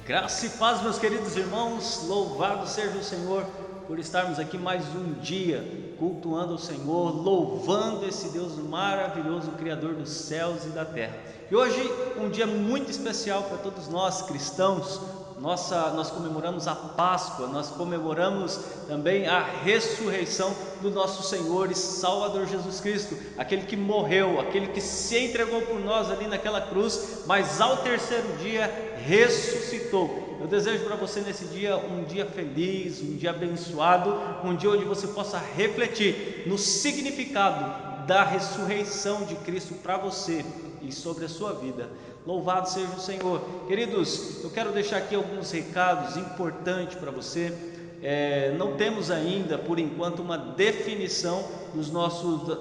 Graça e paz, meus queridos irmãos, louvado seja o Senhor por estarmos aqui mais um dia cultuando o Senhor, louvando esse Deus maravilhoso, Criador dos céus e da terra. E hoje um dia muito especial para todos nós cristãos. Nós comemoramos a Páscoa, nós comemoramos também a ressurreição do nosso Senhor e Salvador Jesus Cristo, aquele que morreu, aquele que se entregou por nós ali naquela cruz, mas ao terceiro dia ressuscitou. Eu desejo para você nesse dia um dia feliz, um dia abençoado, um dia onde você possa refletir no significado da ressurreição de Cristo para você e sobre a sua vida. Louvado seja o Senhor. Queridos, eu quero deixar aqui alguns recados importantes para você. Não temos ainda, por enquanto, uma definição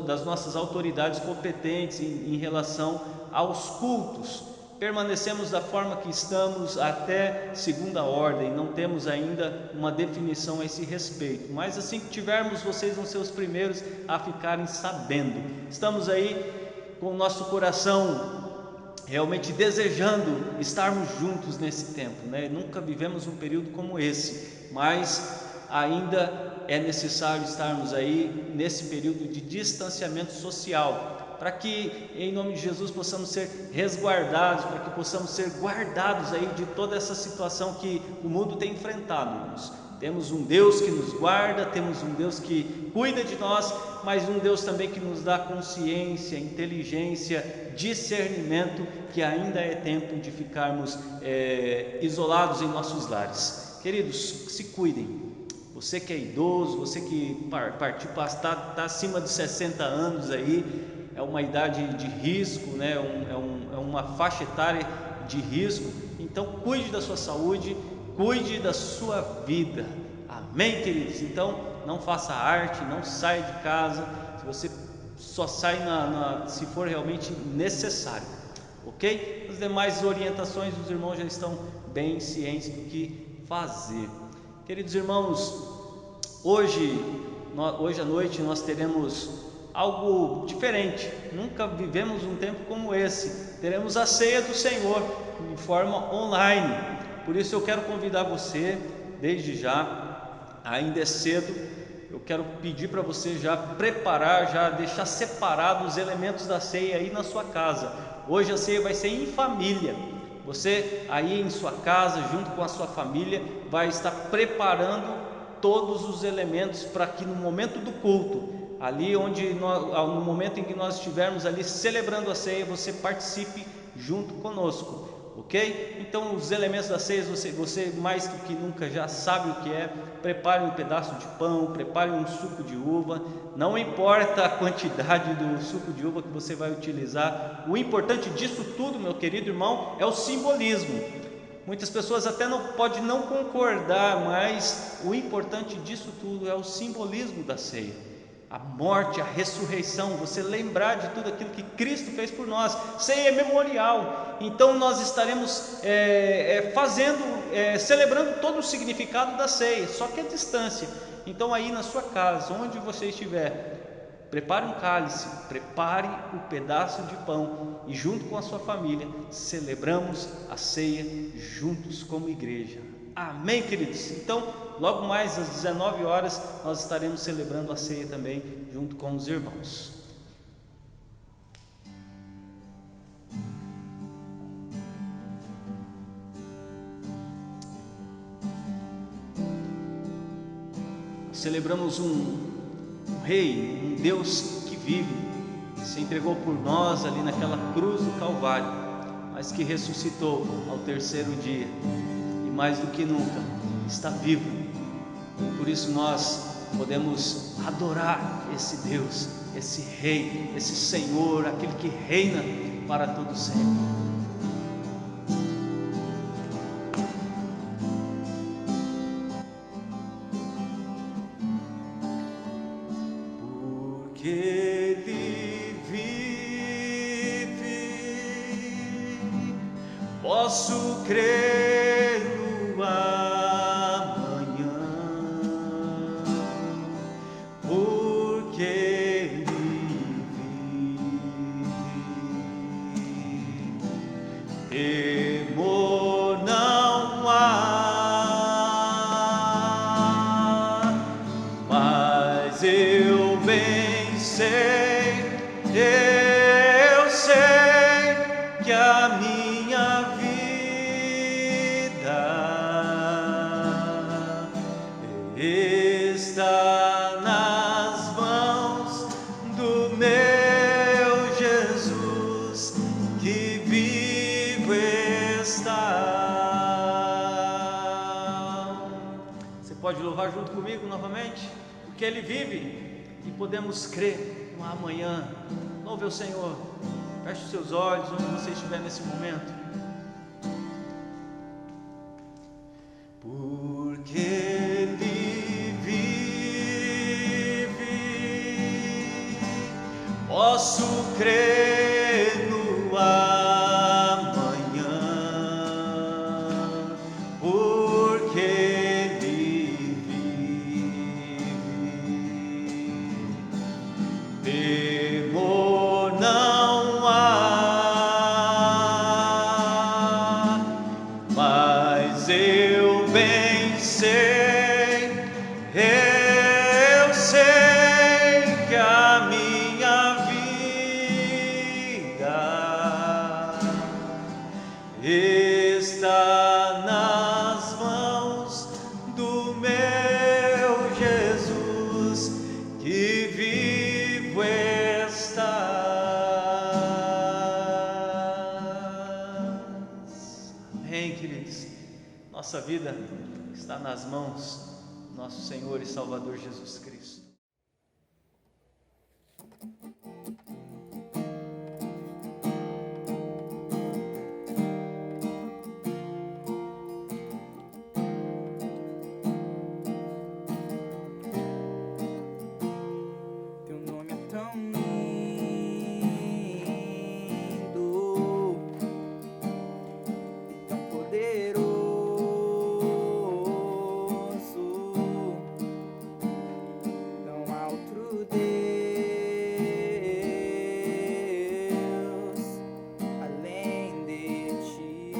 das nossas autoridades competentes em relação aos cultos. Permanecemos da forma que estamos até segunda ordem, não temos ainda uma definição a esse respeito, mas assim que tivermos, vocês vão ser os primeiros a ficarem sabendo. Estamos aí com o nosso coração realmente desejando estarmos juntos nesse tempo, né? Nunca vivemos um período como esse, mas ainda é necessário estarmos aí nesse período de distanciamento social, para que em nome de Jesus possamos ser resguardados, para que possamos ser guardados aí de toda essa situação que o mundo tem enfrentado, irmãos. Temos um Deus que nos guarda, temos um Deus que cuida de nós, mas um Deus também que nos dá consciência, inteligência, discernimento, que ainda é tempo de ficarmos isolados em nossos lares. Queridos, se cuidem. Você que é idoso, você que está acima de 60 anos aí, é uma idade de risco, né? É uma faixa etária de risco. Então cuide da sua saúde, cuide da sua vida. Amém, queridos? Então não faça arte, não saia de casa. Se você só sai se for realmente necessário, ok? As demais orientações os irmãos já estão bem cientes do que fazer. Queridos irmãos, hoje à noite nós teremos algo diferente. Nunca vivemos um tempo como esse. Teremos a ceia do Senhor de forma online. Por isso eu quero convidar você, desde já, ainda é cedo, eu quero pedir para você já preparar, já deixar separados os elementos da ceia aí na sua casa. Hoje a ceia vai ser em família. Você aí em sua casa, junto com a sua família, vai estar preparando todos os elementos para que no momento do culto, ali no momento em que nós estivermos ali celebrando a ceia, você participe junto conosco, ok? Então os elementos da ceia, você mais do que nunca já sabe o que é. Prepare um pedaço de pão, prepare um suco de uva, não importa a quantidade do suco de uva que você vai utilizar, o importante disso tudo, meu querido irmão, é o simbolismo. Muitas pessoas até podem não concordar, mas o importante disso tudo é o simbolismo da ceia. A morte, a ressurreição, você lembrar de tudo aquilo que Cristo fez por nós. Ceia é memorial, então nós estaremos celebrando todo o significado da ceia, só que à distância. Então aí na sua casa, onde você estiver, prepare um cálice, prepare um pedaço de pão e junto com a sua família celebramos a ceia juntos como igreja. Amém, queridos? Então, logo mais às 19 horas nós estaremos celebrando a ceia também junto com os irmãos. Celebramos um Rei, um Deus que vive, que se entregou por nós ali naquela cruz do Calvário, mas que ressuscitou ao terceiro dia e mais do que nunca está vivo. Por isso nós podemos adorar esse Deus, esse Rei, esse Senhor, aquele que reina para todo sempre. Porque Ele vive, posso crer no amanhã, porque Ele vive, temor não há. mas eu bem sei, eu sei que a minha vida está nas mãos do meu Jesus, que vivo está. Você pode louvar junto comigo novamente? Porque Ele vive e podemos crer no amanhã. Louve o Senhor. Feche os seus olhos onde você estiver nesse momento. Porque Ele vive, posso crer no amanhã, porque Ele vive. Temor não há, mas eu bem sei, eu sei que a minha vida está nas mãos do meu Jesus, que vivo está. Amém, queridos. Nossa vida está nas mãos do nosso Senhor e Salvador Jesus Cristo. Teu nome é tão lindo e tão poderoso, não há outro Deus além de ti.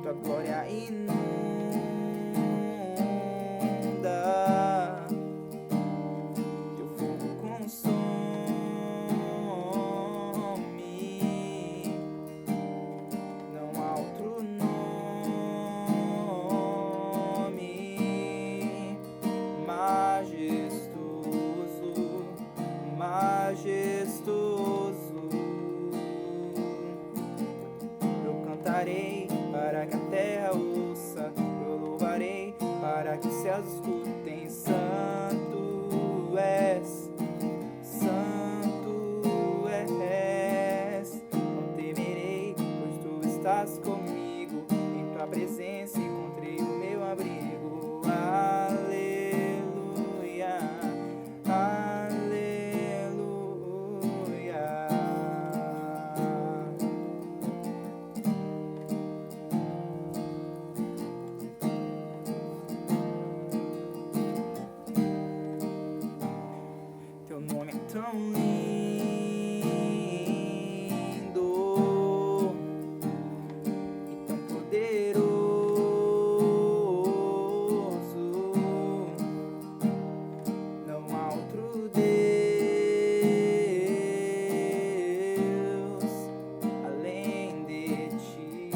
Tua glória inunda, teu fogo consome, não há outro nome majestoso, majestoso. Eu cantarei para que a terra ouça, eu louvarei para que os céus escutem. Santo és, santo és. Não temerei, pois tu estás comigo. Em tua presença encontrei o meu abrigo. Aleluia, aleluia. Teu nome é tão lindo e tão poderoso, não há outro Deus além de ti.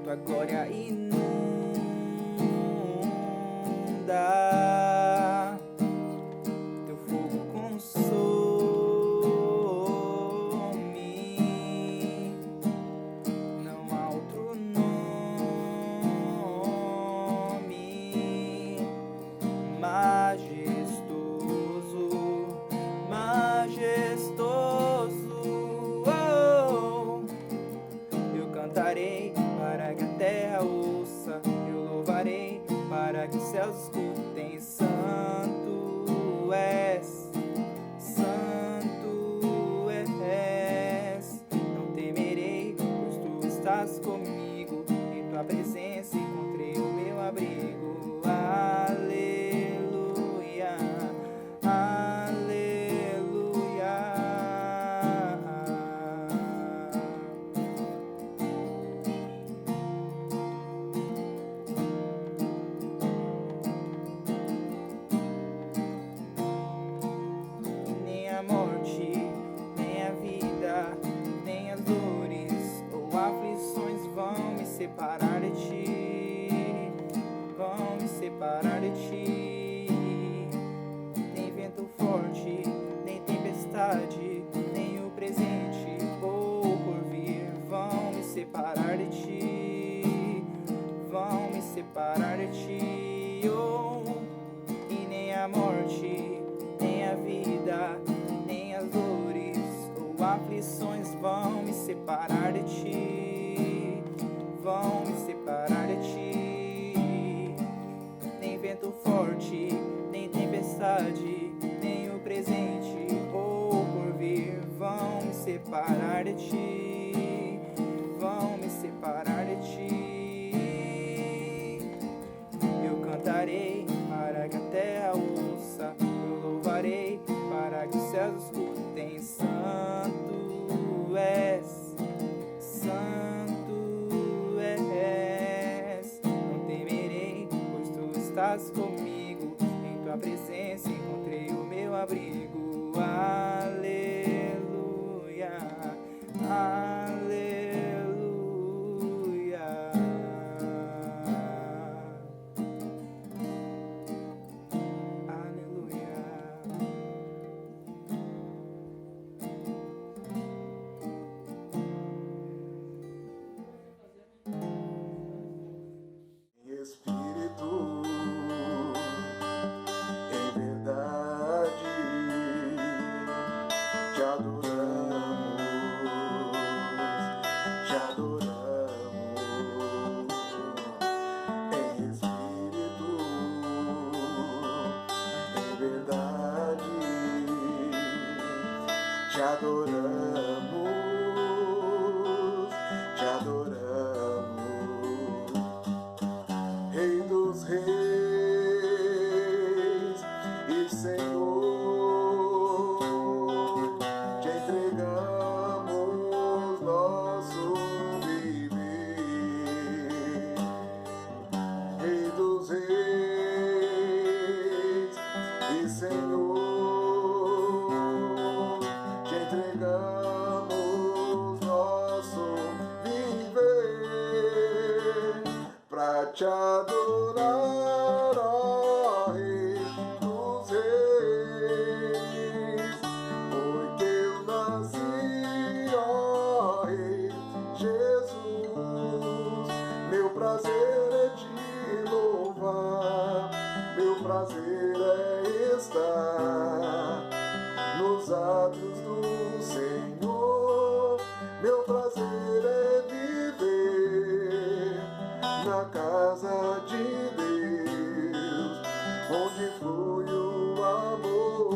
Tua glória inunda, teu fogo consome, não há outro nome majestoso, majestoso. Oh, eu cantarei para que a terra ouça, eu louvarei para que os céus escutem. Santo és, santo és. Não temerei, pois tu estás comigo. Em tua presença encontrei o meu abrigo. Aleluia, aleluia. separar de ti, vão me separar de ti, oh, e nem a morte, nem a vida, nem as dores ou aflições vão me separar de ti, vão me separar de ti, nem vento forte, nem tempestade, nem o presente ou por vir vão me separar de ti, vão me separar de ti. Eu cantarei para que a terra ouça, eu louvarei para que os céus escutem. Santo és, santo és. Não temerei, pois tu estás comigo, em tua presença encontrei o meu abrigo. Aleluia, aleluia. Espírito, em verdade, te adoramos, te adoramos. Em Espírito, em verdade, te adoramos, te adoramos. Rei dos reis e Senhor, te entregamos nosso viver. Rei dos reis e Senhor, te entregamos nosso viver. Pra te adorar, ó Rei dos reis, foi que eu nasci, ó Rei Jesus. Meu prazer é te louvar, meu prazer é estar nos atos do Senhor, meu prazer é viver na casa de Deus, onde flui o amor.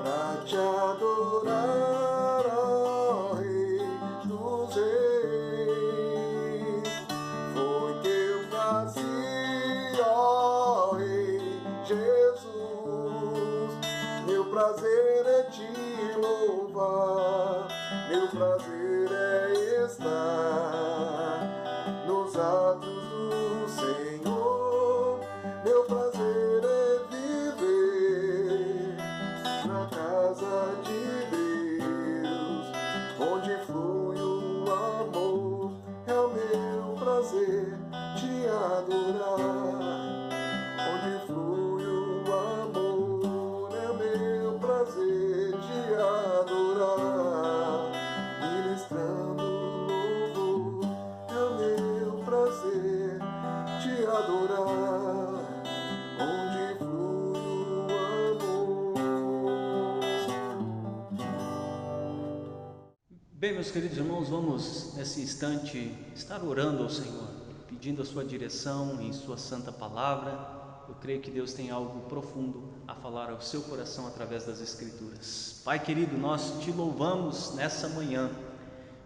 Pra te adorar, ó Rei dos reis, foi que eu nasci, ó Rei Jesus. Meu prazer é te louvar, meu prazer é estar nos atos do Senhor, meu prazer é viver na casa de Deus, onde flui o amor. É o meu prazer te adorar, onde flui o amor. É o meu prazer te adorar, ministrando louvor. É o meu prazer te adorar, onde flui o amor. Bem, meus queridos irmãos, vamos nesse instante estar orando ao Senhor, pedindo a sua direção em sua santa palavra. Eu creio que Deus tem algo profundo a falar ao seu coração através das Escrituras. Pai querido, nós te louvamos nessa manhã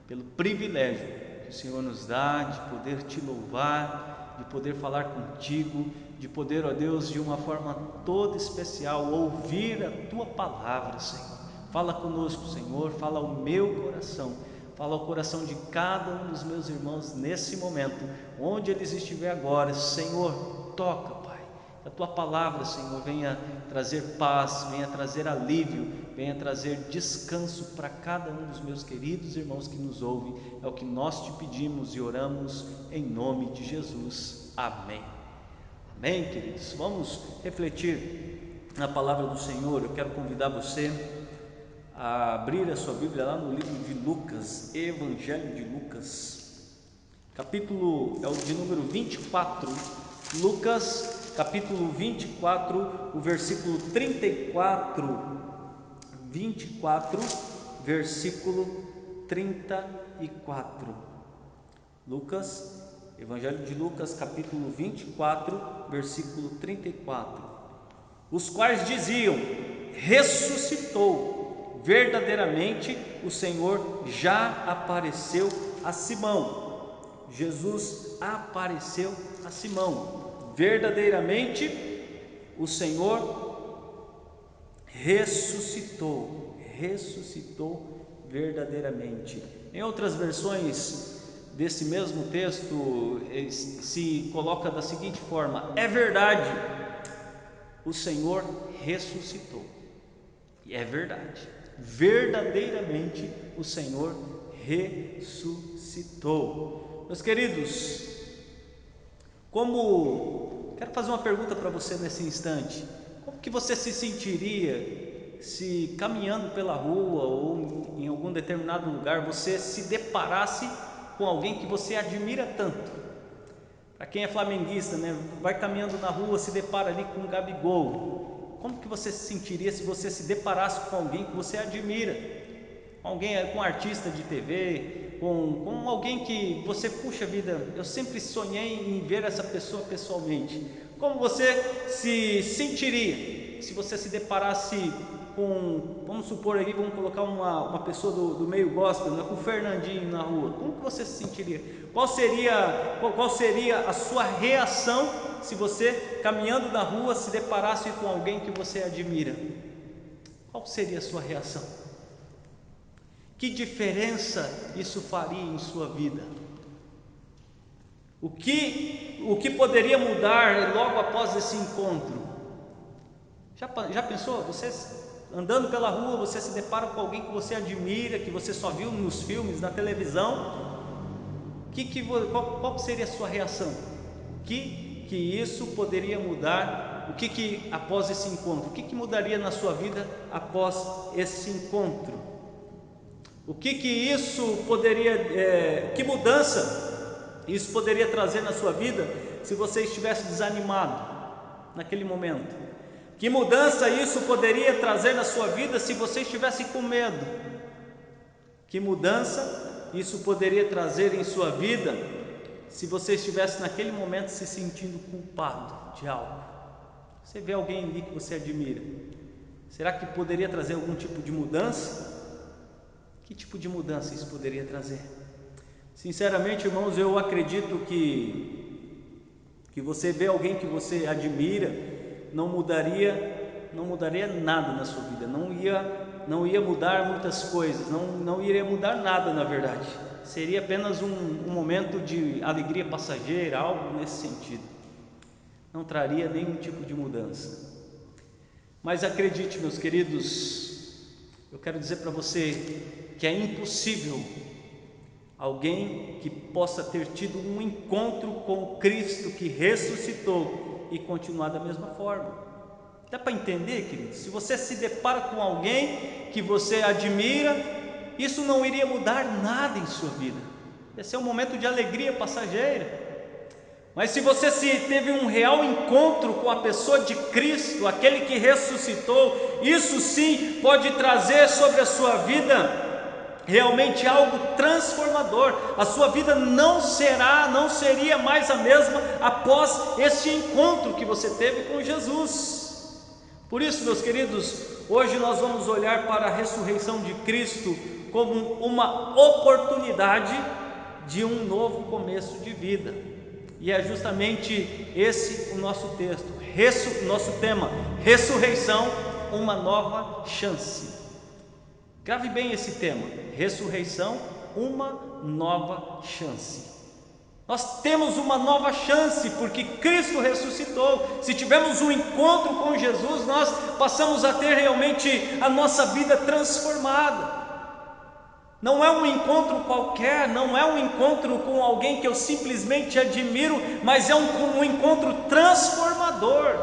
pelo privilégio que o Senhor nos dá de poder te louvar, de poder falar contigo, de poder, ó Deus, de uma forma toda especial, ouvir a tua palavra, Senhor. Fala conosco, Senhor, fala ao meu coração, fala ao coração de cada um dos meus irmãos nesse momento, onde eles estiverem agora. Senhor, toca, Pai, que a tua palavra, Senhor, venha trazer paz, venha trazer alívio, venha trazer descanso para cada um dos meus queridos irmãos que nos ouvem. É o que nós te pedimos e oramos em nome de Jesus. Amém. Amém, queridos. Vamos refletir na palavra do Senhor. Eu quero convidar você a abrir a sua Bíblia lá no livro de Lucas, Evangelho de Lucas, capítulo é o de número 24, Lucas, capítulo 24, o versículo 34, 24, versículo 34. Lucas, Evangelho de Lucas, capítulo 24, versículo 34. Os quais diziam: ressuscitou, verdadeiramente o Senhor já apareceu a Simão. Jesus apareceu a Simão, verdadeiramente o Senhor ressuscitou verdadeiramente. Em outras versões desse mesmo texto se coloca da seguinte forma: é verdade, o Senhor ressuscitou. E é verdade, verdadeiramente o Senhor ressuscitou. Meus queridos, quero fazer uma pergunta para você nesse instante: como que você se sentiria se caminhando pela rua ou em algum determinado lugar você se deparasse com alguém que você admira tanto? Para quem é flamenguista, né, vai caminhando na rua, se depara ali com um Gabigol. Como que você se sentiria se você se deparasse com alguém que você admira? Com um artista de TV, com alguém que você, puxa vida, eu sempre sonhei em ver essa pessoa pessoalmente. Como você se sentiria se você se deparasse com, vamos supor aqui, vamos colocar uma pessoa do meio gospel, né, com o Fernandinho na rua? Como que você se sentiria? Qual seria a sua reação se você, caminhando na rua, se deparasse com alguém que você admira? Qual seria a sua reação? Que diferença isso faria em sua vida? O que poderia mudar logo após esse encontro? Já pensou? Você andando pela rua, você se depara com alguém que você admira, que você só viu nos filmes, na televisão. Qual seria a sua reação? Que isso poderia mudar? Após esse encontro? O que mudaria na sua vida após esse encontro? Que mudança isso poderia trazer na sua vida se você estivesse desanimado naquele momento? Que mudança isso poderia trazer na sua vida se você estivesse com medo? Que mudança isso poderia trazer em sua vida se você estivesse naquele momento se sentindo culpado de algo? Você vê alguém ali que você admira, será que poderia trazer algum tipo de mudança? Que tipo de mudança isso poderia trazer? Sinceramente, irmãos, eu acredito que você vê alguém que você admira, não mudaria nada na sua vida, não ia mudar muitas coisas, não iria mudar nada, na verdade. Seria apenas um momento de alegria passageira, algo nesse sentido. Não traria nenhum tipo de mudança. Mas acredite, meus queridos, eu quero dizer para você que é impossível alguém que possa ter tido um encontro com Cristo que ressuscitou e continuar da mesma forma. Dá para entender, querido? Se você se depara com alguém que você admira, isso não iria mudar nada em sua vida. Ia ser um momento de alegria passageira. Mas se você teve um real encontro com a pessoa de Cristo, aquele que ressuscitou, isso sim pode trazer sobre a sua vida realmente algo transformador. A sua vida não seria mais a mesma após esse encontro que você teve com Jesus. Por isso, meus queridos, hoje nós vamos olhar para a ressurreição de Cristo como uma oportunidade de um novo começo de vida. E é justamente esse o nosso texto, nosso tema: ressurreição, uma nova chance. Grave bem esse tema: ressurreição, uma nova chance. Nós temos uma nova chance porque Cristo ressuscitou. Se tivermos um encontro com Jesus, nós passamos a ter realmente a nossa vida transformada. Não é um encontro qualquer, não é um encontro com alguém que eu simplesmente admiro, mas é um encontro transformador.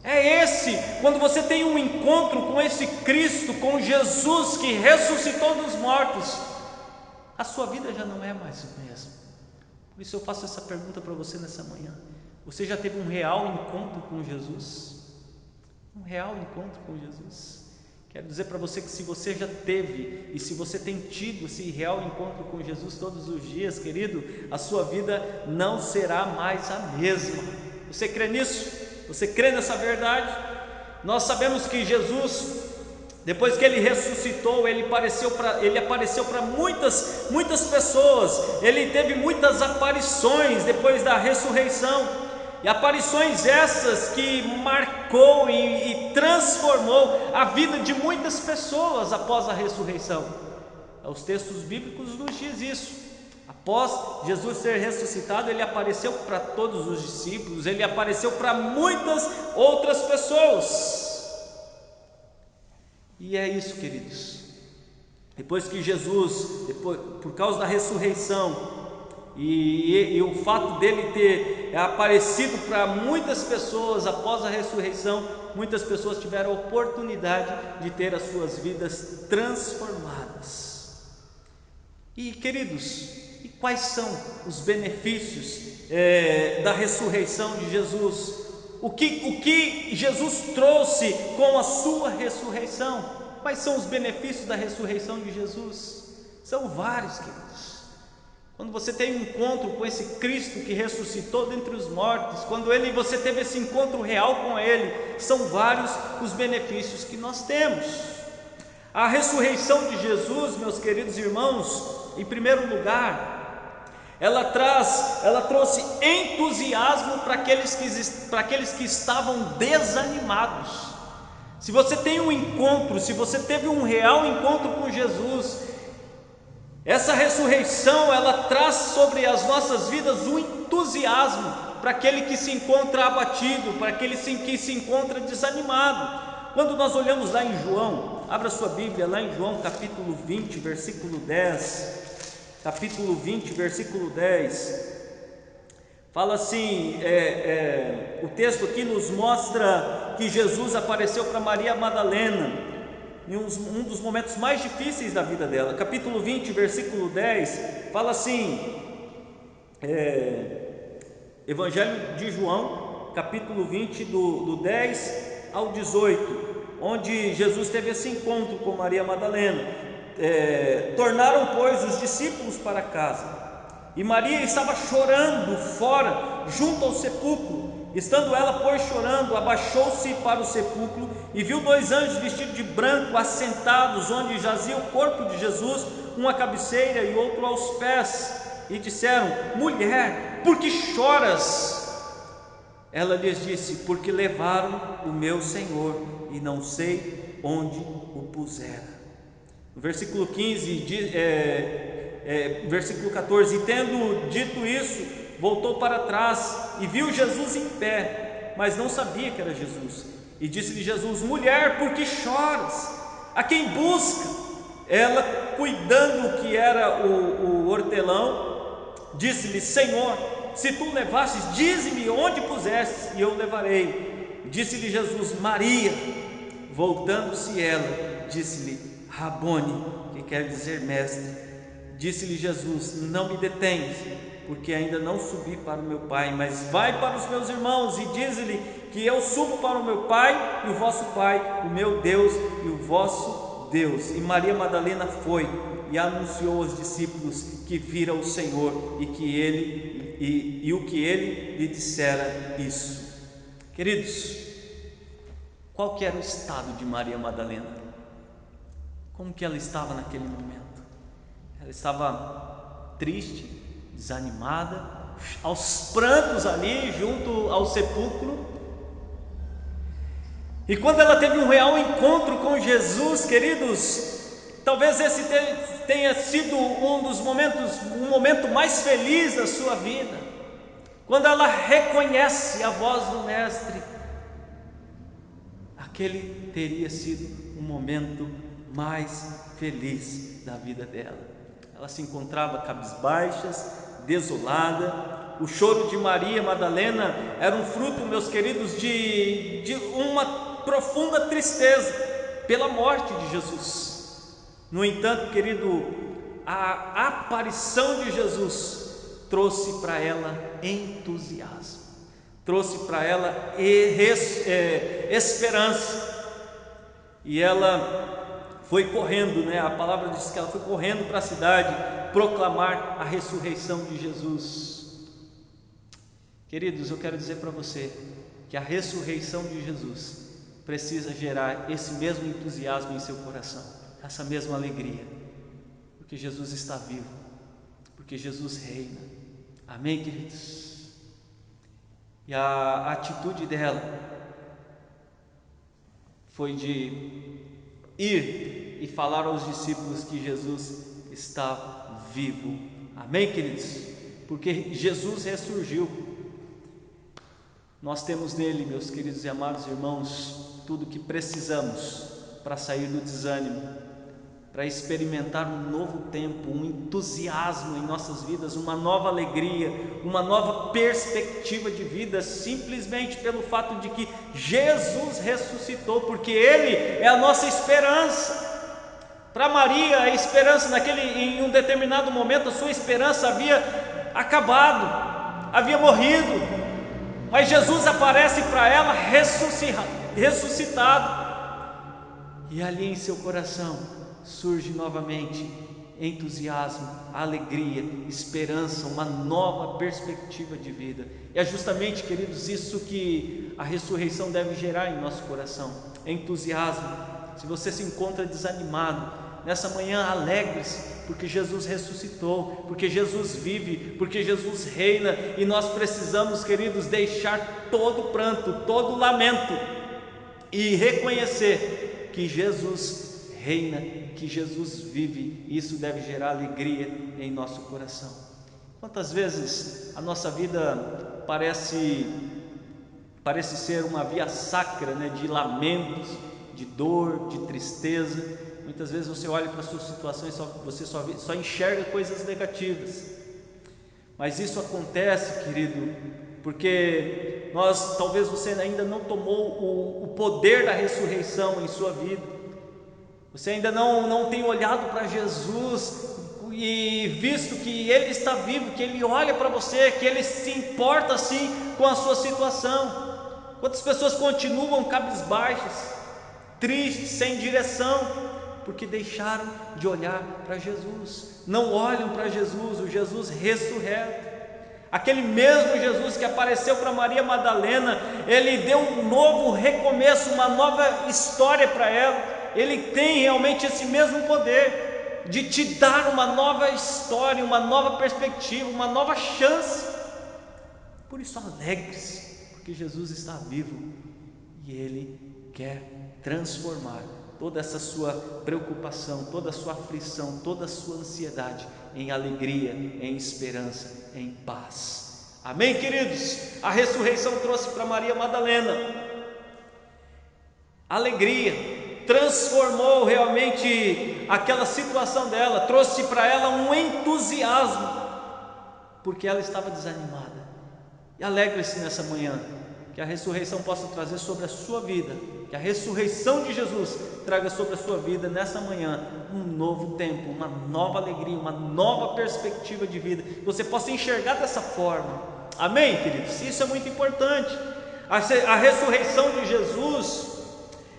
É esse, quando você tem um encontro com esse Cristo, com Jesus que ressuscitou dos mortos, a sua vida já não é mais o mesmo. Por isso eu faço essa pergunta para você nessa manhã: você já teve um real encontro com Jesus? Um real encontro com Jesus? Quero dizer para você que se você já teve e se você tem tido esse real encontro com Jesus todos os dias, querido, a sua vida não será mais a mesma. Você crê nisso? Você crê nessa verdade? Nós sabemos que Jesus, depois que Ele ressuscitou, Ele apareceu para muitas pessoas. Ele teve muitas aparições depois da ressurreição. E aparições essas que marcou e transformou a vida de muitas pessoas após a ressurreição. Os textos bíblicos nos diz isso. Após Jesus ser ressuscitado, Ele apareceu para todos os discípulos, Ele apareceu para muitas outras pessoas. E é isso, queridos. Depois que Jesus, por causa da ressurreição, e o fato dele ter aparecido para muitas pessoas após a ressurreição, muitas pessoas tiveram a oportunidade de ter as suas vidas transformadas. E queridos, e quais são os benefícios da ressurreição de Jesus? O que Jesus trouxe com a sua ressurreição? Quais são os benefícios da ressurreição de Jesus? São vários, queridos. Quando você tem um encontro com esse Cristo que ressuscitou dentre os mortos, quando você teve esse encontro real com Ele, são vários os benefícios que nós temos. A ressurreição de Jesus, meus queridos irmãos, em primeiro lugar, ela trouxe entusiasmo para aqueles que estavam desanimados. Se você tem um encontro, se você teve um real encontro com Jesus, essa ressurreição, ela traz sobre as nossas vidas um entusiasmo para aquele que se encontra abatido, para aquele que se encontra desanimado. Quando nós olhamos lá em João, abra sua Bíblia lá em João capítulo 20, versículo 10, capítulo 20, versículo 10, fala assim, o texto aqui nos mostra que Jesus apareceu para Maria Madalena, em um dos momentos mais difíceis da vida dela. Capítulo 20, versículo 10, fala assim, Evangelho de João, capítulo 20, do 10 ao 18, onde Jesus teve esse encontro com Maria Madalena. Tornaram, pois, os discípulos para casa, e Maria estava chorando fora, junto ao sepulcro. Estando ela, pois, chorando, abaixou-se para o sepulcro e viu 2 anjos vestidos de branco assentados onde jazia o corpo de Jesus, um à cabeceira e outro aos pés, e disseram: mulher, por que choras? Ela lhes disse: porque levaram o meu Senhor e não sei onde o puseram. No versículo 15, versículo 14, e tendo dito isso, voltou para trás e viu Jesus em pé, mas não sabia que era Jesus. E disse-lhe Jesus: mulher, por que choras? A quem busca? Ela, cuidando que era o hortelão, disse-lhe: Senhor, se tu levasses, dize-me onde pusestes, e eu levarei. Disse-lhe Jesus: Maria. Voltando-se ela, disse-lhe: Rabone, que quer dizer mestre. Disse-lhe Jesus: não me detenhas, porque ainda não subi para o meu Pai, mas vai para os meus irmãos e diz-lhe que eu subo para o meu Pai e o vosso Pai, o meu Deus e o vosso Deus. E Maria Madalena foi e anunciou aos discípulos que vira o Senhor e o que ele lhe dissera isso. Queridos, qual que era o estado de Maria Madalena? Como que ela estava naquele momento? Ela estava triste, desanimada, aos prantos ali junto ao sepulcro. E quando ela teve um real encontro com Jesus, queridos, talvez esse tenha sido um momento mais feliz da sua vida, quando ela reconhece a voz do Mestre. Aquele teria sido um momento mais feliz da vida dela. Ela se encontrava cabisbaixa, desolada, O choro de Maria Madalena era um fruto, meus queridos, de uma profunda tristeza pela morte de Jesus. No entanto, querido, a aparição de Jesus trouxe para ela entusiasmo, trouxe para ela esperança, e ela foi correndo, a palavra diz que ela foi correndo para a cidade proclamar a ressurreição de Jesus. Queridos, eu quero dizer para você que a ressurreição de Jesus precisa gerar esse mesmo entusiasmo em seu coração, essa mesma alegria, porque Jesus está vivo, porque Jesus reina. Amém, queridos? E a atitude dela foi de ir e falar aos discípulos que Jesus está vivo. Amém, queridos? Porque Jesus ressurgiu. Nós temos nele, meus queridos e amados irmãos, tudo o que precisamos para sair do desânimo, para experimentar um novo tempo, um entusiasmo em nossas vidas, uma nova alegria, uma nova perspectiva de vida, simplesmente pelo fato de que Jesus ressuscitou, porque Ele é a nossa esperança. Para Maria, a esperança em um determinado momento, a sua esperança havia acabado, havia morrido, mas Jesus aparece para ela ressuscitado, e ali em seu coração surge novamente entusiasmo, alegria, esperança, uma nova perspectiva de vida. E é justamente, queridos, isso que a ressurreição deve gerar em nosso coração: entusiasmo. Se você se encontra desanimado, nessa manhã alegre-se, porque Jesus ressuscitou, porque Jesus vive, porque Jesus reina, e nós precisamos, queridos, deixar todo pranto, todo lamento e reconhecer que Jesus reina, que Jesus vive. Isso deve gerar alegria em nosso coração. Quantas vezes a nossa vida parece ser uma via sacra, de lamentos, de dor, de tristeza. Muitas vezes você olha para a sua situação e você só enxerga coisas negativas. Mas isso acontece, querido, porque talvez você ainda não tomou o poder da ressurreição em sua vida. Você ainda não tem olhado para Jesus e visto que Ele está vivo, que Ele olha para você, que Ele se importa sim com a sua situação. Quantas pessoas continuam cabisbaixas, tristes, sem direção, porque deixaram de olhar para Jesus, não olham para Jesus, o Jesus ressurreto. Aquele mesmo Jesus que apareceu para Maria Madalena, Ele deu um novo recomeço, uma nova história para ela. Ele tem realmente esse mesmo poder de te dar uma nova história, uma nova perspectiva, uma nova chance. Por isso alegre-se, porque Jesus está vivo e Ele quer transformar toda essa sua preocupação, toda a sua aflição, toda a sua ansiedade em alegria, em esperança, em paz. Amém, queridos? A ressurreição trouxe para Maria Madalena alegria, transformou realmente aquela situação dela, trouxe para ela um entusiasmo, porque ela estava desanimada. E alegre-se nessa manhã, que a ressurreição possa trazer sobre a sua vida, que a ressurreição de Jesus traga sobre a sua vida nessa manhã um novo tempo, uma nova alegria, uma nova perspectiva de vida, que você possa enxergar dessa forma. Amém, queridos? Isso é muito importante. A ressurreição de Jesus,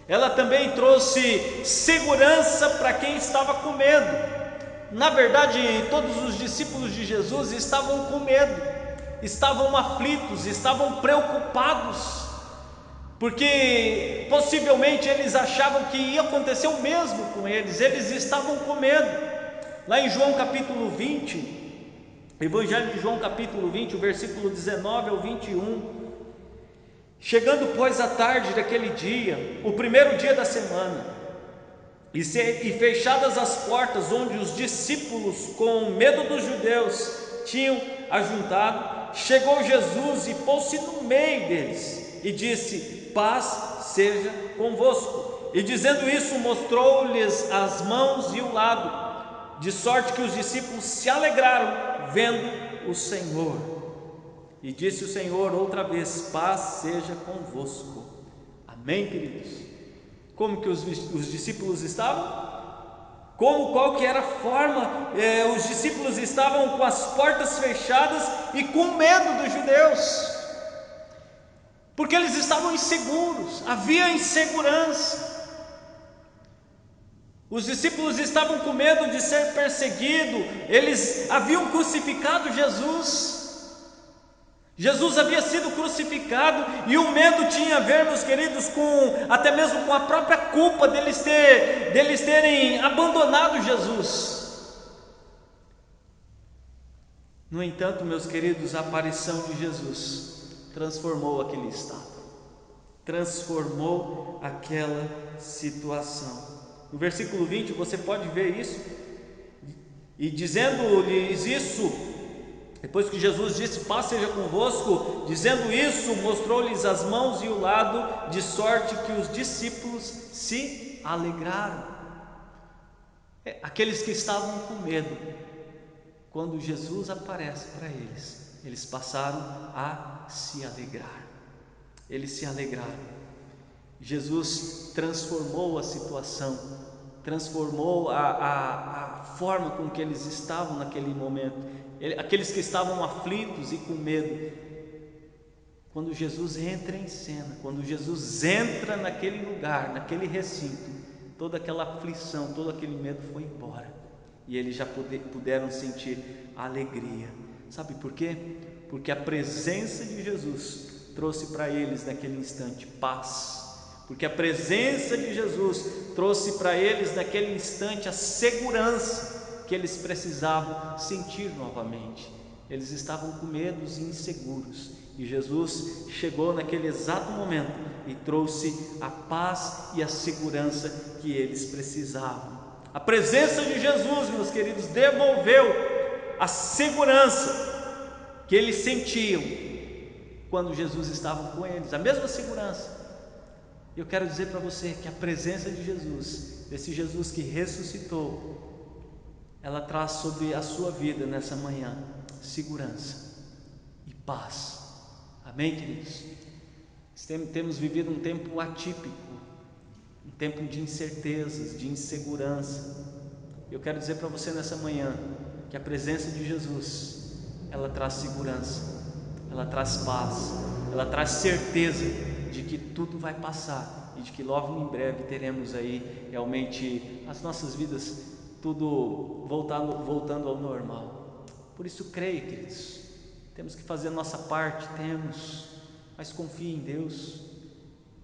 ela também trouxe segurança para quem estava com medo. Na verdade, todos os discípulos de Jesus estavam com medo, estavam aflitos, estavam preocupados, porque possivelmente eles achavam que ia acontecer o mesmo com eles estavam com medo. Lá em João capítulo 20, Evangelho de João capítulo 20, o versículo 19 ao 21, chegando pois a tarde daquele dia, o primeiro dia da semana, e fechadas as portas onde os discípulos, com medo dos judeus, tinham ajuntado, chegou Jesus e pôs-se no meio deles e disse: paz seja convosco. E dizendo isso, mostrou-lhes as mãos e o lado, de sorte que os discípulos se alegraram vendo o Senhor. E disse o Senhor outra vez: paz seja convosco. Amém, queridos? Como que os discípulos estavam? Qual que era a forma? Os discípulos estavam com as portas fechadas e com medo dos judeus, porque eles estavam inseguros, havia insegurança. Os discípulos estavam com medo de ser perseguido, eles haviam crucificado Jesus. Jesus havia sido crucificado, e o medo tinha a ver, meus queridos, até mesmo com a própria culpa deles terem abandonado Jesus. No entanto, meus queridos, a aparição de Jesus transformou aquele estado, transformou aquela situação. No versículo 20 você pode ver isso, e dizendo-lhes isso, depois que Jesus disse: paz seja convosco, dizendo isso, mostrou-lhes as mãos e o lado, de sorte que os discípulos se alegraram. Aqueles que estavam com medo, quando Jesus aparece para eles, eles passaram a se alegrar. Eles se alegraram. Jesus transformou a situação, transformou a forma com que eles estavam naquele momento. Aqueles que estavam aflitos e com medo, quando Jesus entra em cena, quando Jesus entra naquele lugar, naquele recinto, toda aquela aflição, todo aquele medo foi embora, e eles já puderam sentir alegria. Sabe por quê? Porque a presença de Jesus trouxe para eles naquele instante paz, porque a presença de Jesus trouxe para eles naquele instante a segurança que eles precisavam sentir novamente. Eles estavam com medos e inseguros, e Jesus chegou naquele exato momento e trouxe a paz e a segurança que eles precisavam. A presença de Jesus, meus queridos, devolveu a segurança que eles sentiam quando Jesus estava com eles, a mesma segurança. Eu quero dizer para você que a presença de Jesus, desse Jesus que ressuscitou, ela traz sobre a sua vida nessa manhã segurança e paz. Amém, queridos? Temos vivido um tempo atípico, um tempo de incertezas, de insegurança. Eu quero dizer para você nessa manhã que a presença de Jesus, ela traz segurança, ela traz paz, ela traz certeza de que tudo vai passar e de que logo em breve teremos aí realmente as nossas vidas tudo voltando ao normal. Por isso creia, queridos, temos que fazer a nossa parte, mas confie em Deus,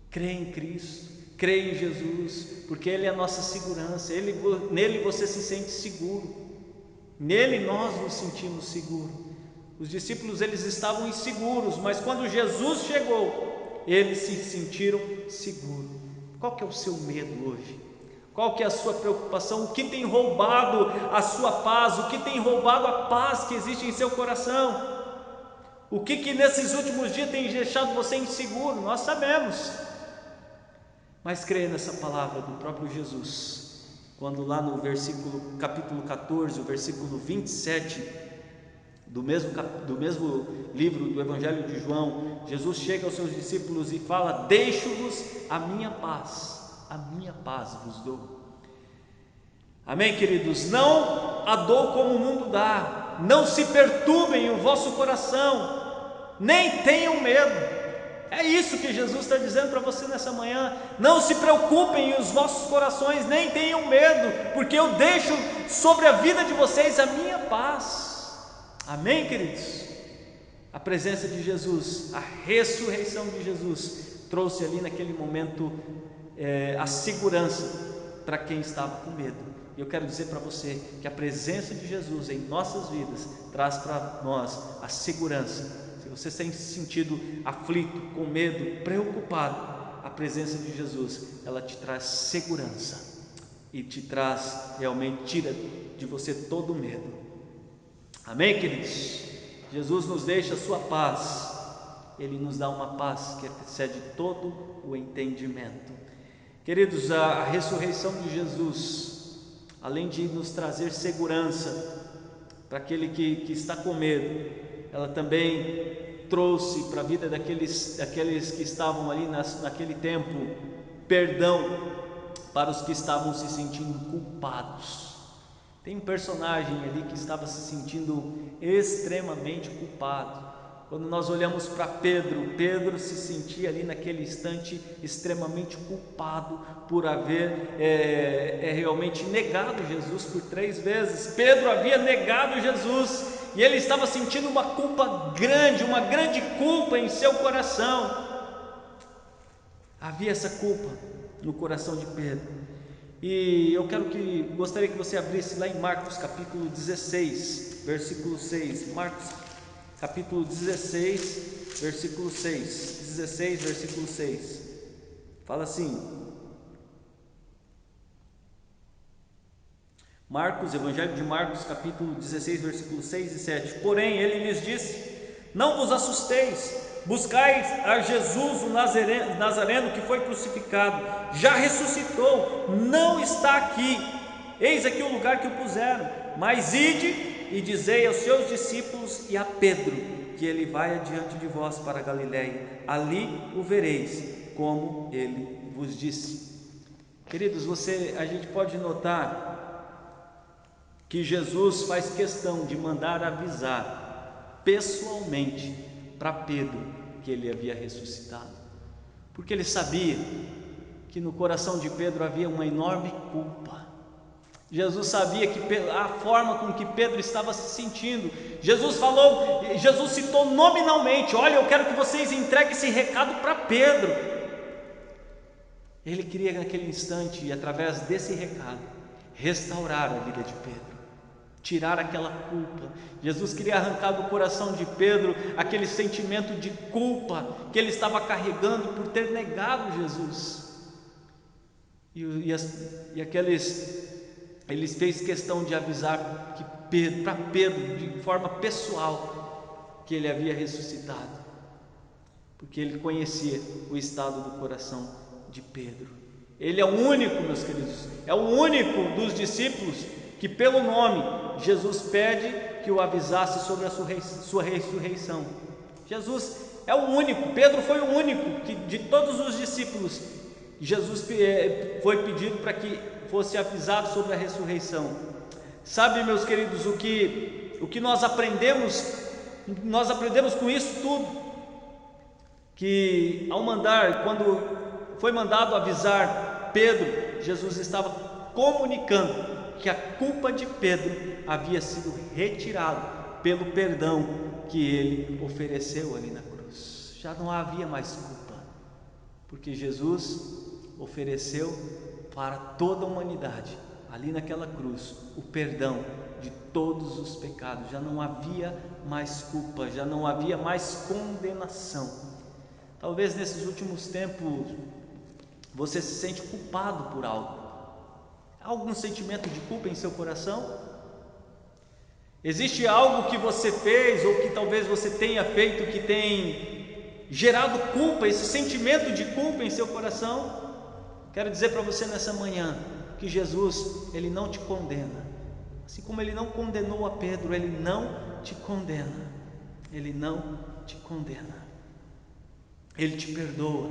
creia em Cristo, creia em Jesus, porque Ele é a nossa segurança, nele você se sente seguro, nele nós nos sentimos seguros. Os discípulos, eles estavam inseguros, mas quando Jesus chegou, eles se sentiram seguros. Qual que é o seu medo hoje? Qual que é a sua preocupação? O que tem roubado a sua paz? O que tem roubado a paz que existe em seu coração? O que nesses últimos dias tem deixado você inseguro? Nós sabemos, mas creia nessa palavra do próprio Jesus, quando lá no capítulo 14, o versículo 27 do mesmo livro do Evangelho de João, Jesus chega aos seus discípulos e fala: deixo-vos a minha paz vos dou. Amém, queridos? Não a dou como o mundo dá. Não se perturbem o vosso coração, nem tenham medo. É isso que Jesus está dizendo para você nessa manhã. Não se preocupem os vossos corações, nem tenham medo, porque eu deixo sobre a vida de vocês a minha paz. Amém, queridos? A presença de Jesus, a ressurreição de Jesus trouxe ali naquele momento a segurança para quem estava com medo. E eu quero dizer para você que a presença de Jesus em nossas vidas traz para nós a segurança. Se você tem se sentido aflito, com medo, preocupado, a presença de Jesus, ela te traz segurança e te traz, realmente tira de você todo o medo. Amém, queridos? Jesus nos deixa a sua paz, Ele nos dá uma paz que excede todo o entendimento. Queridos, a ressurreição de Jesus, além de nos trazer segurança para aquele que está com medo, ela também trouxe para a vida daqueles que estavam ali naquele tempo perdão para os que estavam se sentindo culpados. Tem um personagem ali que estava se sentindo extremamente culpado. Quando nós olhamos para Pedro se sentia ali naquele instante extremamente culpado por haver realmente negado Jesus por 3 vezes. Pedro havia negado Jesus e ele estava sentindo uma culpa grande, uma grande culpa em seu coração. Havia essa culpa no coração de Pedro. E eu gostaria que você abrisse lá em Marcos capítulo 16, versículo 6. Marcos capítulo 16, versículo 6. 16, versículo 6. Fala assim: Evangelho de Marcos, capítulo 16, versículos 6 e 7. Porém, ele lhes disse: não vos assusteis, buscais a Jesus o Nazareno que foi crucificado, já ressuscitou, não está aqui, eis aqui o lugar que o puseram, mas ide e dizei aos seus discípulos e a Pedro, que ele vai adiante de vós para a Galiléia, ali o vereis, como ele vos disse. Queridos, a gente pode notar que Jesus faz questão de mandar avisar pessoalmente para Pedro que ele havia ressuscitado, porque ele sabia que no coração de Pedro havia uma enorme culpa. Jesus sabia que a forma com que Pedro estava se sentindo. Jesus citou nominalmente: olha, eu quero que vocês entreguem esse recado para Pedro. Ele queria naquele instante, e através desse recado, restaurar a vida de Pedro, tirar aquela culpa. Jesus queria arrancar do coração de Pedro aquele sentimento de culpa que ele estava carregando por ter negado Jesus. Ele fez questão de avisar para Pedro, de forma pessoal, que ele havia ressuscitado, porque ele conhecia o estado do coração de Pedro. Ele é o único, meus queridos, é o único dos discípulos que, pelo nome, Jesus pede que o avisasse sobre a sua ressurreição. Jesus é o único. Pedro foi o único que, de todos os discípulos, Jesus foi pedido para que fosse avisado sobre a ressurreição. Sabe, meus queridos, o que nós aprendemos com isso tudo, que quando foi mandado avisar Pedro, Jesus estava comunicando que a culpa de Pedro havia sido retirada pelo perdão que ele ofereceu ali na cruz. Já não havia mais culpa, porque Jesus ofereceu para toda a humanidade, ali naquela cruz, o perdão de todos os pecados. Já não havia mais culpa, já não havia mais condenação. Talvez nesses últimos tempos você se sente culpado por algo. Há algum sentimento de culpa em seu coração? Existe algo que você fez ou que talvez você tenha feito que tem gerado culpa, esse sentimento de culpa em seu coração? Quero dizer para você nessa manhã que Jesus, ele não te condena. Assim como ele não condenou a Pedro, ele não te condena. Ele não te condena. Ele te perdoa.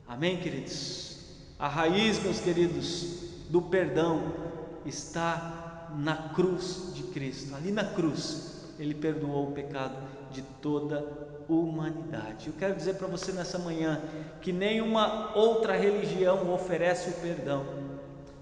Amém, queridos? A raiz, meus queridos, do perdão está na cruz de Cristo. Ali na cruz, ele perdoou o pecado de toda a humanidade. Eu quero dizer para você nessa manhã que nenhuma outra religião oferece o perdão.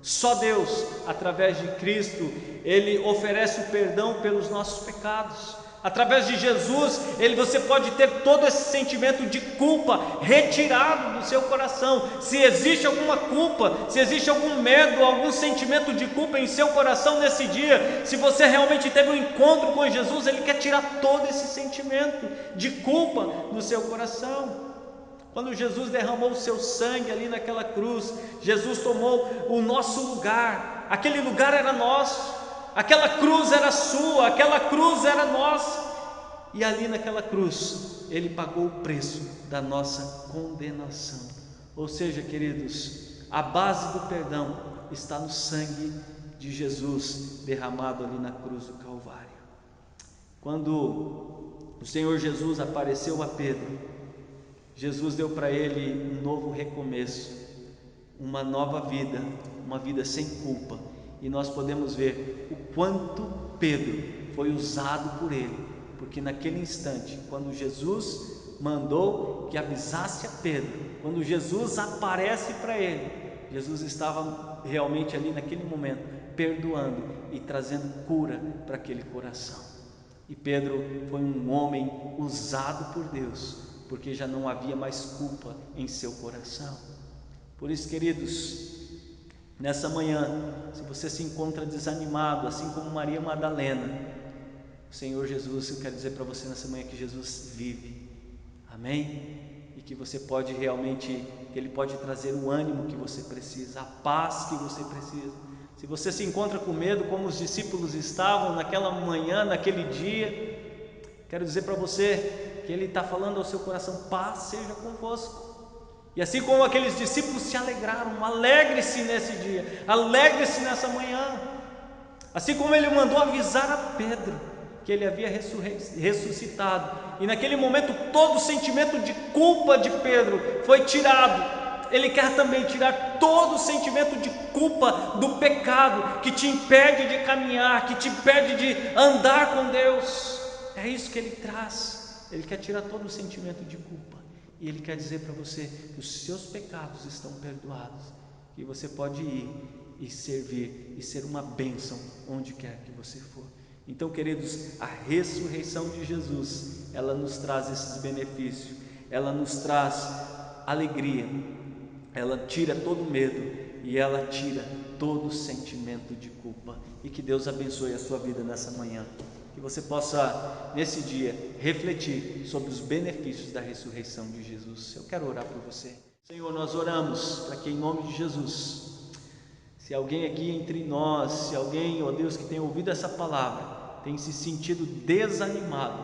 Só Deus, através de Cristo, ele oferece o perdão pelos nossos pecados. Através de Jesus, você pode ter todo esse sentimento de culpa retirado do seu coração. Se existe alguma culpa, se existe algum medo, algum sentimento de culpa em seu coração nesse dia, se você realmente teve um encontro com Jesus, ele quer tirar todo esse sentimento de culpa do seu coração. Quando Jesus derramou o seu sangue ali naquela cruz, Jesus tomou o nosso lugar. Aquele lugar era nosso. Aquela cruz era sua, aquela cruz era nossa, e ali naquela cruz, ele pagou o preço da nossa condenação. Ou seja, queridos, a base do perdão está no sangue de Jesus derramado ali na cruz do Calvário. Quando o Senhor Jesus apareceu a Pedro. Jesus deu para ele um novo recomeço, uma nova vida, uma vida sem culpa. E nós podemos ver o quanto Pedro foi usado por ele, porque naquele instante, quando Jesus mandou que avisasse a Pedro, quando Jesus aparece para ele, Jesus estava realmente ali naquele momento perdoando e trazendo cura para aquele coração. E Pedro foi um homem usado por Deus, porque já não havia mais culpa em seu coração. Por isso, queridos, nessa manhã, se você se encontra desanimado, assim como Maria Madalena, o Senhor Jesus, eu quero dizer para você nessa manhã que Jesus vive, amém? E que você pode realmente, que Ele pode trazer o ânimo que você precisa, a paz que você precisa. Se você se encontra com medo, como os discípulos estavam naquela manhã, naquele dia, quero dizer para você que Ele está falando ao seu coração: paz seja convosco. E assim como aqueles discípulos se alegraram, alegre-se nesse dia, alegre-se nessa manhã. Assim como Ele mandou avisar a Pedro que ele havia ressuscitado, e naquele momento todo o sentimento de culpa de Pedro foi tirado. Ele quer também tirar todo o sentimento de culpa do pecado que te impede de caminhar, que te impede de andar com Deus. É isso que Ele traz. Ele quer tirar todo o sentimento de culpa, e Ele quer dizer para você que os seus pecados estão perdoados, que você pode ir e servir e ser uma bênção onde quer que você for. Então, queridos, a ressurreição de Jesus, ela nos traz esses benefícios, ela nos traz alegria, ela tira todo o medo e ela tira todo o sentimento de culpa. E que Deus abençoe a sua vida nessa manhã, que você possa nesse dia refletir sobre os benefícios da ressurreição de Jesus. Eu quero orar por você. Senhor, nós oramos para que em nome de Jesus, se alguém aqui entre nós, se alguém, ó Deus, que tem ouvido essa palavra, tem se sentido desanimado,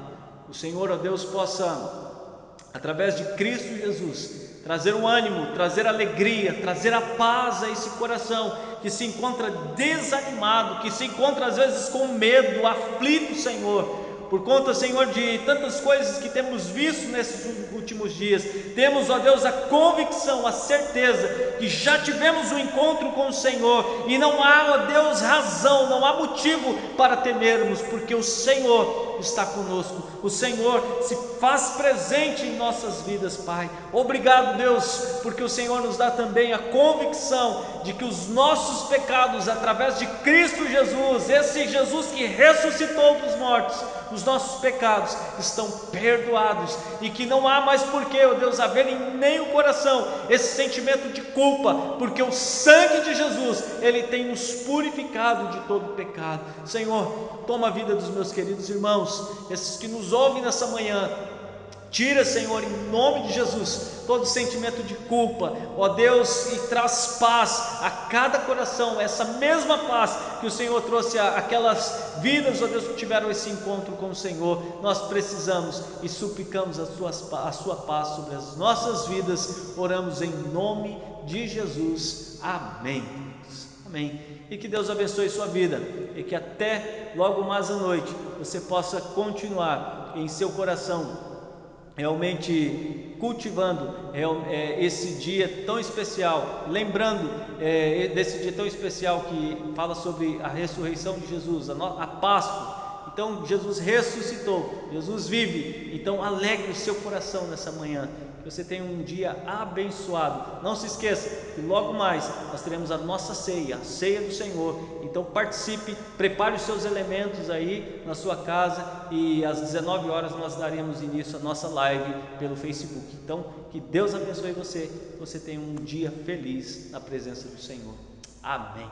o Senhor, ó Deus, possa, através de Cristo Jesus, trazer o ânimo, trazer alegria, trazer a paz a esse coração que se encontra desanimado, que se encontra às vezes com medo, aflito, Senhor, por conta, Senhor, de tantas coisas que temos visto nesses últimos dias. Temos, ó Deus, a convicção, a certeza que já tivemos um encontro com o Senhor, e não há, ó Deus, razão, não há motivo para temermos, porque o Senhor está conosco, o Senhor se faz presente em nossas vidas, Pai. Obrigado, Deus, porque o Senhor nos dá também a convicção de que os nossos pecados, através de Cristo Jesus, esse Jesus que ressuscitou dos mortos, os nossos pecados estão perdoados, e que não há mais porquê, ó Deus, haver em nem o coração esse sentimento de culpa, porque o sangue de Jesus, Ele tem nos purificado de todo pecado. Senhor, toma a vida dos meus queridos irmãos, esses que nos ouvem nessa manhã. Tira, Senhor, em nome de Jesus, todo sentimento de culpa, ó Deus, e traz paz a cada coração, essa mesma paz que o Senhor trouxe àquelas vidas, ó Deus, que tiveram esse encontro com o Senhor. Nós precisamos e suplicamos a sua paz sobre as nossas vidas. Oramos em nome de Jesus, amém. Amém. E que Deus abençoe sua vida, e que até logo mais à noite você possa continuar em seu coração realmente cultivando esse dia tão especial, lembrando desse dia tão especial que fala sobre a ressurreição de Jesus, a Páscoa. Então Jesus ressuscitou, Jesus vive. Então alegre o seu coração nessa manhã, que você tenha um dia abençoado. Não se esqueça que logo mais nós teremos a nossa ceia, a ceia do Senhor. Então participe, prepare os seus elementos aí na sua casa, e às 19 horas nós daremos início à nossa live pelo Facebook. Então que Deus abençoe você, que você tenha um dia feliz na presença do Senhor. Amém.